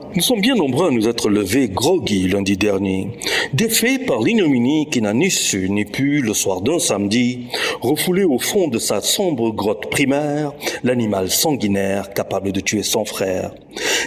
Nous sommes bien nombreux à nous être levés groggy lundi dernier, défaits par l'ignominie qui n'a ni su ni pu, le soir d'un samedi, refouler au fond de sa sombre grotte primaire l'animal sanguinaire capable de tuer son frère.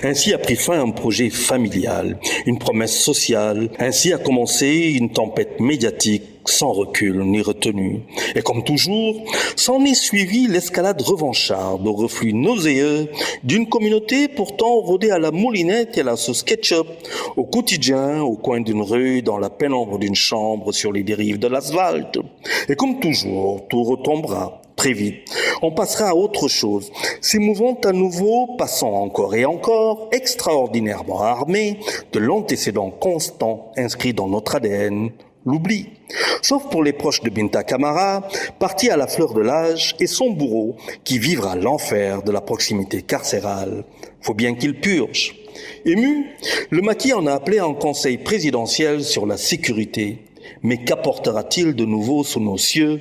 Ainsi a pris fin un projet familial, une promesse sociale, ainsi a commencé une tempête médiatique sans recul ni retenue. Et comme toujours, s'en est suivi l'escalade revancharde au reflux nauséeux d'une communauté pourtant rodée à la moulinette et à la sauce ketchup, au quotidien, au coin d'une rue, dans la pénombre d'une chambre, sur les dérives de l'asphalte. Et comme toujours, tout retombera très vite. On passera à autre chose, s'émouvant à nouveau, passant encore et encore, extraordinairement armés de l'antécédent constant inscrit dans notre ADN, l'oubli. Sauf pour les proches de Binta Camara, partis à la fleur de l'âge, et son bourreau, qui vivra l'enfer de la proximité carcérale. Faut bien qu'il purge. Ému, le maquis en a appelé un conseil présidentiel sur la sécurité. Mais qu'apportera-t-il de nouveau sous nos cieux,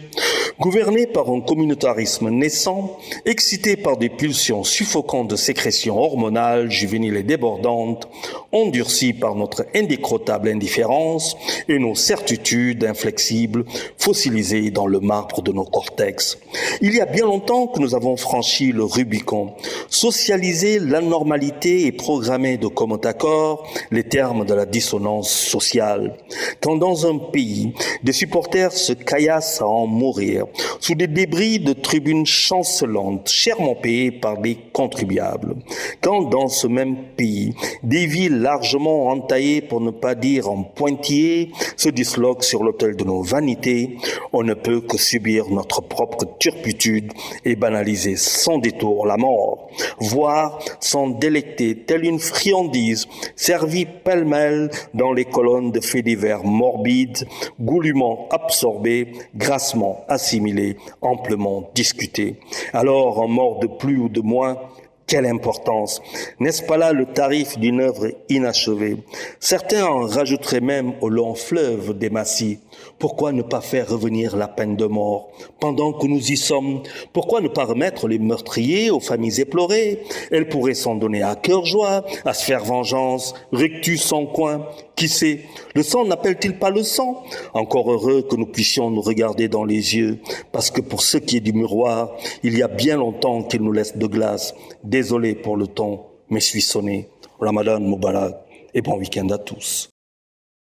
gouverné par un communautarisme naissant, excité par des pulsions suffocantes de sécrétions hormonales, juvéniles et débordantes, endurci par notre indécrottable indifférence et nos certitudes inflexibles, fossilisées dans le marbre de nos cortex. Il y a bien longtemps que nous avons franchi le Rubicon, socialisé l'anormalité et programmé de commun accord les termes de la dissonance sociale. Quand dans un pays, des supporters se caillassent à en mourir sous des débris de tribunes chancelantes, chèrement payées par des contribuables. Quand dans ce même pays, des villes largement entaillées, pour ne pas dire en pointillés, se disloquent sur l'autel de nos vanités, on ne peut que subir notre propre turpitude et banaliser sans détour la mort, voire s'en délecter telle une friandise servie pêle-mêle dans les colonnes de faits divers morbides, goulûment absorbés, grassement assimilés, amplement discutés. Alors, en mort de plus ou de moins, quelle importance! N'est-ce pas là le tarif d'une œuvre inachevée? Certains en rajouteraient même au long fleuve des massifs. Pourquoi ne pas faire revenir la peine de mort? Pendant que nous y sommes, pourquoi ne pas remettre les meurtriers aux familles éplorées? Elles pourraient s'en donner à cœur joie, à se faire vengeance, rectus sans coin. Qui sait? Le sang n'appelle-t-il pas le sang? Encore heureux que nous puissions nous regarder dans les yeux, parce que pour ce qui est du miroir, il y a bien longtemps qu'il nous laisse de glace. Désolé pour le ton, mais je suis sonné. Ramadan Mubarak et bon week-end à tous.